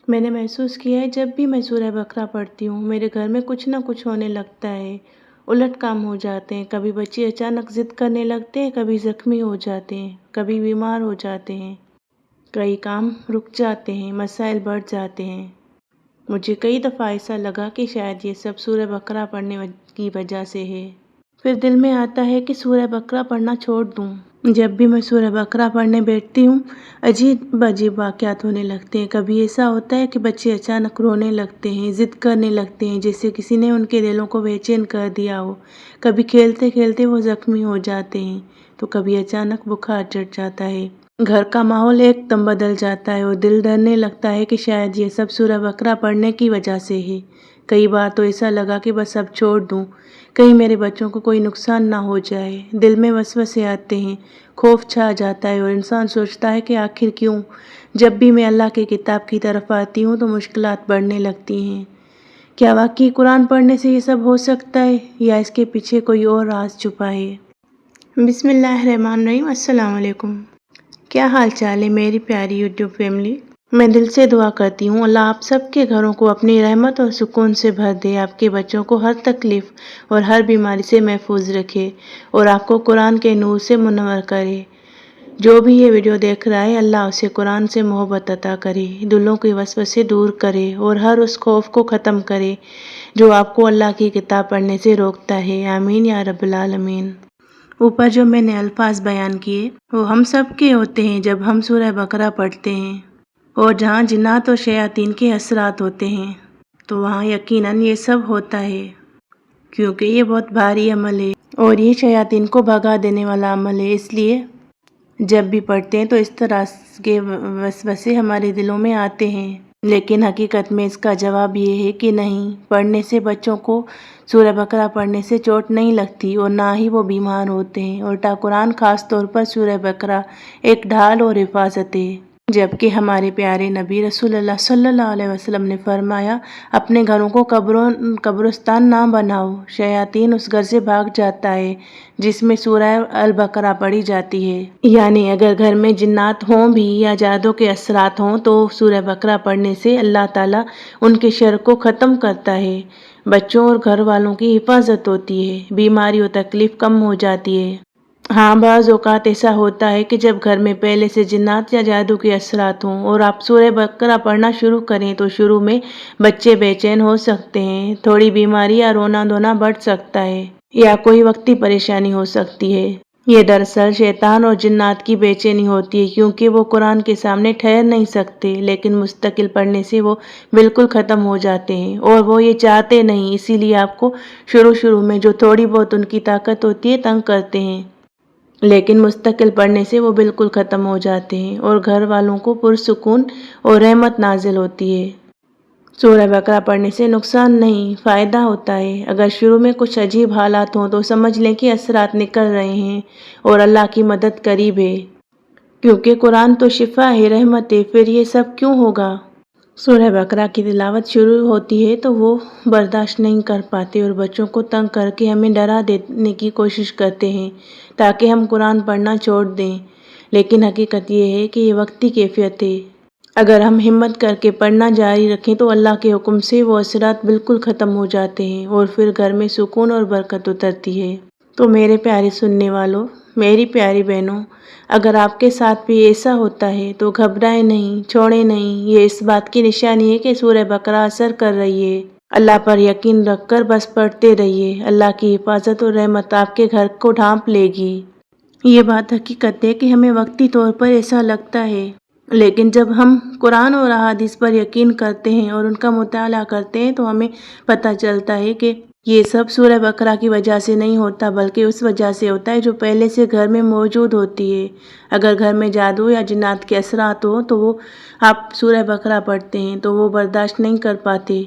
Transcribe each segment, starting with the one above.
میں نے محسوس کیا ہے جب بھی میں سورہ بقرہ پڑھتی ہوں میرے گھر میں کچھ نہ کچھ ہونے لگتا ہے، الٹ کام ہو جاتے ہیں، کبھی بچے اچانک ضد کرنے لگتے ہیں، کبھی زخمی ہو جاتے ہیں، کبھی بیمار ہو جاتے ہیں، کئی کام رک جاتے ہیں، مسائل بڑھ جاتے ہیں۔ مجھے کئی دفعہ ایسا لگا کہ شاید یہ سب سورہ بقرہ پڑھنے کی وجہ سے ہے۔ پھر دل میں آتا ہے کہ سورہ بقرہ پڑھنا چھوڑ دوں۔ جب بھی میں سورہ بقرہ پڑھنے بیٹھتی ہوں عجیب واقعات ہونے لگتے ہیں۔ کبھی ایسا ہوتا ہے کہ بچے اچانک رونے لگتے ہیں، ضد کرنے لگتے ہیں جیسے کسی نے ان کے دلوں کو بے چین کر دیا ہو۔ کبھی کھیلتے کھیلتے وہ زخمی ہو جاتے ہیں تو کبھی اچانک بخار چڑھ جاتا ہے۔ گھر کا ماحول ایک دم بدل جاتا ہے اور دل ڈرنے لگتا ہے کہ شاید یہ سب سورہ بقرہ پڑھنے کی وجہ سے ہے۔ کئی بار تو ایسا لگا کہ بس اب چھوڑ دوں، کہیں میرے بچوں کو کوئی نقصان نہ ہو جائے۔ دل میں وسوسے آتے ہیں، خوف چھا جاتا ہے اور انسان سوچتا ہے کہ آخر کیوں؟ جب بھی میں اللہ کی کتاب کی طرف آتی ہوں تو مشکلات بڑھنے لگتی ہیں۔ کیا واقعی قرآن پڑھنے سے یہ سب ہو سکتا ہے یا اس کے پیچھے کوئی اور راز چھپا ہے؟ بسم اللہ الرحمن الرحیم۔ السلام علیکم۔ کیا حال چال ہے میری پیاری یوٹیوب فیملی؟ میں دل سے دعا کرتی ہوں اللہ آپ سب کے گھروں کو اپنی رحمت اور سکون سے بھر دے، آپ کے بچوں کو ہر تکلیف اور ہر بیماری سے محفوظ رکھے اور آپ کو قرآن کے نور سے منور کرے۔ جو بھی یہ ویڈیو دیکھ رہا ہے اللہ اسے قرآن سے محبت عطا کرے، دلوں کے وسوسے دور کرے اور ہر اس خوف کو ختم کرے جو آپ کو اللہ کی کتاب پڑھنے سے روکتا ہے۔ آمین یا رب العالمین۔ اوپر جو میں نے الفاظ بیان کیے وہ ہم سب کے ہوتے ہیں جب ہم سورہ بقرہ پڑھتے ہیں، اور جہاں جنات اور شیاطین کے اثرات ہوتے ہیں تو وہاں یقیناً یہ سب ہوتا ہے، کیونکہ یہ بہت بھاری عمل ہے اور یہ شیاطین کو بھگا دینے والا عمل ہے۔ اس لیے جب بھی پڑھتے ہیں تو اس طرح کے وسوسے ہمارے دلوں میں آتے ہیں، لیکن حقیقت میں اس کا جواب یہ ہے کہ نہیں، پڑھنے سے بچوں کو سورہ بقرہ پڑھنے سے چوٹ نہیں لگتی اور نہ ہی وہ بیمار ہوتے ہیں۔ الٹا قرآن خاص طور پر سورہ بقرہ ایک ڈھال اور حفاظت ہے، جبکہ ہمارے پیارے نبی رسول اللہ صلی اللہ علیہ وسلم نے فرمایا اپنے گھروں کو قبرستان نہ بناؤ، شیاطین اس گھر سے بھاگ جاتا ہے جس میں سورہ البقرہ پڑھی جاتی ہے۔ یعنی اگر گھر میں جنات ہوں بھی یا جادو کے اثرات ہوں تو سورہ بقرہ پڑھنے سے اللہ تعالیٰ ان کے شر کو ختم کرتا ہے، بچوں اور گھر والوں کی حفاظت ہوتی ہے، بیماری و تکلیف کم ہو جاتی ہے۔ ہاں، بعض اوقات ایسا ہوتا ہے کہ جب گھر میں پہلے سے جنات یا جادو کے اثرات ہوں اور آپ سورہ بقرہ پڑھنا شروع کریں تو شروع میں بچے بے چین ہو سکتے ہیں، تھوڑی بیماری یا رونا دھونا بڑھ سکتا ہے یا کوئی وقتی پریشانی ہو سکتی ہے۔ یہ دراصل شیطان اور جنات کی بے چینی ہوتی ہے، کیونکہ وہ قرآن کے سامنے ٹھہر نہیں سکتے، لیکن مستقل پڑھنے سے وہ بالکل ختم ہو جاتے ہیں اور وہ یہ چاہتے نہیں، اسی لیے آپ کو شروع میں جو تھوڑی بہت ان کی طاقت ہوتی ہے تنگ کرتے ہیں، لیکن مستقل پڑھنے سے وہ بالکل ختم ہو جاتے ہیں اور گھر والوں کو پرسکون اور رحمت نازل ہوتی ہے۔ سورہ بقرہ پڑھنے سے نقصان نہیں، فائدہ ہوتا ہے۔ اگر شروع میں کچھ عجیب حالات ہوں تو سمجھ لیں کہ اثرات نکل رہے ہیں اور اللہ کی مدد قریب ہے، کیونکہ قرآن تو شفا ہے، رحمت ہے، پھر یہ سب کیوں ہوگا؟ سورہ بقرہ کی تلاوت شروع ہوتی ہے تو وہ برداشت نہیں کر پاتے اور بچوں کو تنگ کر کے ہمیں ڈرا دینے کی کوشش کرتے ہیں تاکہ ہم قرآن پڑھنا چھوڑ دیں، لیکن حقیقت یہ ہے کہ یہ وقتی کیفیت ہے۔ اگر ہم ہمت کر کے پڑھنا جاری رکھیں تو اللہ کے حکم سے وہ اثرات بالکل ختم ہو جاتے ہیں اور پھر گھر میں سکون اور برکت اترتی ہے۔ تو میرے پیارے سننے والوں، میری پیاری بہنوں، اگر آپ کے ساتھ بھی ایسا ہوتا ہے تو گھبرائیں نہیں، چھوڑیں نہیں، یہ اس بات کی نشانی ہے کہ سورہ بقرہ اثر کر رہی ہے۔ اللہ پر یقین رکھ کر بس پڑھتے رہیے، اللہ کی حفاظت اور رحمت آپ کے گھر کو ڈھانپ لے گی۔ یہ بات حقیقت ہے کہ ہمیں وقتی طور پر ایسا لگتا ہے، لیکن جب ہم قرآن اور احادیث پر یقین کرتے ہیں اور ان کا مطالعہ کرتے ہیں تو ہمیں پتہ چلتا ہے کہ یہ سب سورہ بقرہ کی وجہ سے نہیں ہوتا، بلکہ اس وجہ سے ہوتا ہے جو پہلے سے گھر میں موجود ہوتی ہے۔ اگر گھر میں جادو یا جنات کے اثرات ہوں تو وہ آپ سورہ بقرہ پڑھتے ہیں تو وہ برداشت نہیں کر پاتے،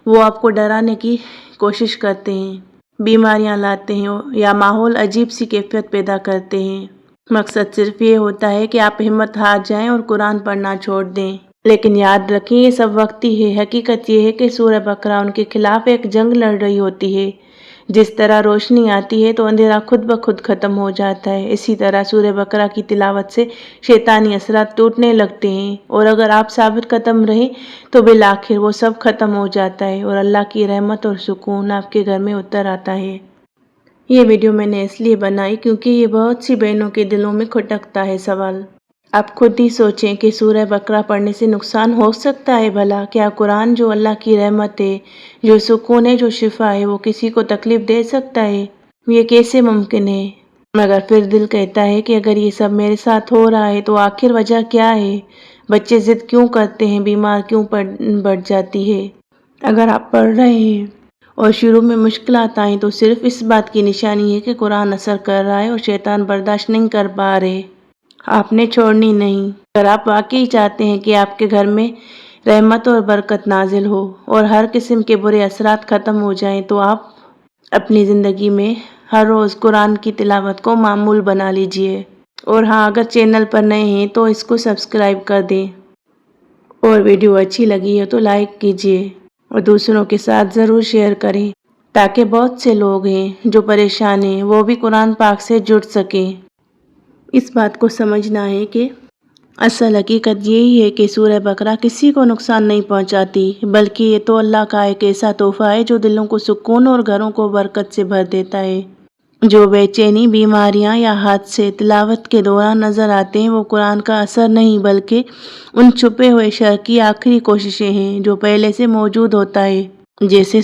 وہ آپ کو ڈرانے کی کوشش کرتے ہیں، بیماریاں لاتے ہیں یا ماحول عجیب سی کیفیت پیدا کرتے ہیں۔ مقصد صرف یہ ہوتا ہے کہ آپ ہمت ہار جائیں اور قرآن پڑھنا چھوڑ دیں، لیکن یاد رکھیں یہ سب وقتی ہے۔ حقیقت یہ ہے کہ سورہ بقرہ ان کے خلاف ایک جنگ لڑ رہی ہوتی ہے جس طرح روشنی آتی ہے تو اندھیرا خود بخود ختم ہو جاتا ہے، اسی طرح سورہ بقرہ کی تلاوت سے شیطانی اثرات ٹوٹنے لگتے ہیں، اور اگر آپ ثابت قدم رہیں تو بالآخر وہ سب ختم ہو جاتا ہے اور اللہ کی رحمت اور سکون آپ کے گھر میں اتر آتا ہے۔ یہ ویڈیو میں نے اس لیے بنائی کیونکہ یہ بہت سی بہنوں کے دلوں میں کھٹکتا ہے سوال۔ آپ خود ہی سوچیں کہ سورہ بقرہ پڑھنے سے نقصان ہو سکتا ہے بھلا؟ کیا قرآن جو اللہ کی رحمت ہے، جو سکون ہے، جو شفا ہے، وہ کسی کو تکلیف دے سکتا ہے؟ یہ کیسے ممکن ہے؟ مگر پھر دل کہتا ہے کہ اگر یہ سب میرے ساتھ ہو رہا ہے تو آخر وجہ کیا ہے؟ بچے ضد کیوں کرتے ہیں؟ بیمار کیوں بڑھ جاتی ہے؟ اگر آپ پڑھ رہے ہیں اور شروع میں مشکلات آئیں تو صرف اس بات کی نشانی ہے کہ قرآن اثر کر رہا ہے اور شیطان برداشت نہیں کر پا رہے۔ آپ نے چھوڑنی نہیں۔ اگر آپ واقعی چاہتے ہیں کہ آپ کے گھر میں رحمت اور برکت نازل ہو اور ہر قسم کے برے اثرات ختم ہو جائیں تو آپ اپنی زندگی میں ہر روز قرآن کی تلاوت کو معمول بنا لیجئے۔ اور ہاں، اگر چینل پر نئے ہیں تو اس کو سبسکرائب کر دیں، اور ویڈیو اچھی لگی ہے تو لائک کیجئے اور دوسروں کے ساتھ ضرور شیئر کریں تاکہ بہت سے لوگ ہیں جو پریشان ہیں وہ بھی قرآن پاک سے جڑ سکیں۔ اس بات کو سمجھنا ہے کہ اصل حقیقت یہی ہے کہ سورہ بقرہ کسی کو نقصان نہیں پہنچاتی، بلکہ یہ تو اللہ کا ایک ایسا تحفہ ہے جو دلوں کو سکون اور گھروں کو برکت سے بھر دیتا ہے۔ جو بے چینی، بیماریاں یا حادثے تلاوت کے دوران نظر آتے ہیں وہ قرآن کا اثر نہیں بلکہ ان چھپے ہوئے شر کی آخری کوششیں ہیں جو پہلے سے موجود ہوتا ہے۔ جیسے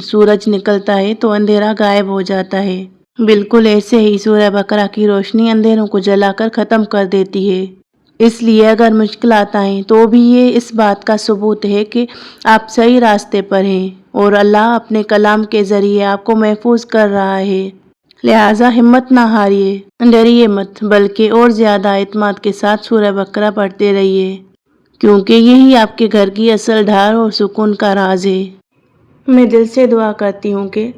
سورج نکلتا ہے تو اندھیرا غائب ہو جاتا ہے، بالکل ایسے ہی سورہ بقرہ کی روشنی اندھیروں کو جلا کر ختم کر دیتی ہے۔ اس لیے اگر مشکلات آئیں تو بھی یہ اس بات کا ثبوت ہے کہ آپ صحیح راستے پر ہیں اور اللہ اپنے کلام کے ذریعے آپ کو محفوظ کر رہا ہے۔ لہٰذا ہمت نہ ہاریے، ڈریے مت، بلکہ اور زیادہ اعتماد کے ساتھ سورہ بقرہ پڑھتے رہیے، کیونکہ یہی آپ کے گھر کی اصل ڈھال اور سکون کا راز ہے۔ میں دل سے دعا کرتی ہوں کہ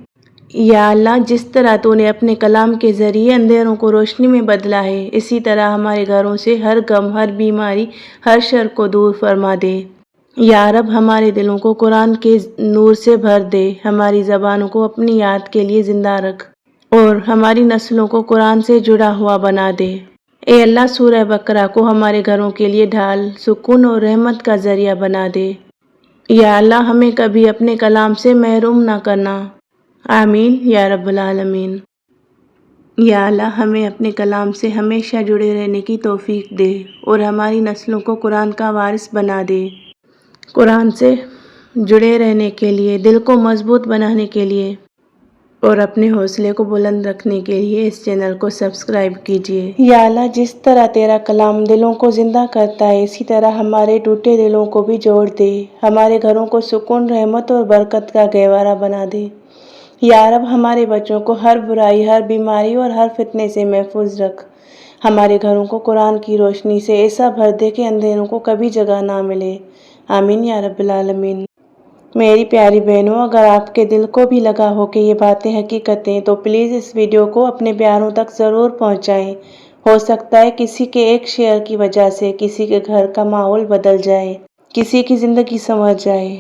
یا اللہ، جس طرح تو نے اپنے کلام کے ذریعے اندھیروں کو روشنی میں بدلا ہے، اسی طرح ہمارے گھروں سے ہر غم، ہر بیماری، ہر شر کو دور فرما دے۔ یا رب، ہمارے دلوں کو قرآن کے نور سے بھر دے، ہماری زبانوں کو اپنی یاد کے لیے زندہ رکھ اور ہماری نسلوں کو قرآن سے جڑا ہوا بنا دے۔ اے اللہ، سورہ بقرہ کو ہمارے گھروں کے لیے ڈھال، سکون اور رحمت کا ذریعہ بنا دے۔ یا اللہ، ہمیں کبھی اپنے کلام سے محروم نہ کرنا۔ آمین یا رب العالمین۔ یا اللہ، ہمیں اپنے کلام سے ہمیشہ جڑے رہنے کی توفیق دے اور ہماری نسلوں کو قرآن کا وارث بنا دے۔ قرآن سے جڑے رہنے کے لیے، دل کو مضبوط بنانے کے لیے اور اپنے حوصلے کو بلند رکھنے کے لیے اس چینل کو سبسکرائب کیجیے۔ یا اللہ، جس طرح تیرا کلام دلوں کو زندہ کرتا ہے، اسی طرح ہمارے ٹوٹے دلوں کو بھی جوڑ دے، ہمارے گھروں کو سکون، رحمت اور برکت کا گہوارہ بنا دے۔ یا رب، ہمارے بچوں کو ہر برائی، ہر بیماری اور ہر فتنے سے محفوظ رکھ، ہمارے گھروں کو قرآن کی روشنی سے ایسا بھر دے کہ اندھیروں کو کبھی جگہ نہ ملے۔ آمین یا رب العالمین۔ میری پیاری بہنوں، اگر آپ کے دل کو بھی لگا ہو کہ یہ باتیں حقیقتیں تو پلیز اس ویڈیو کو اپنے پیاروں تک ضرور پہنچائیں۔ ہو سکتا ہے کسی کے ایک شیئر کی وجہ سے کسی کے گھر کا ماحول بدل جائے، کسی کی زندگی سنور جائے۔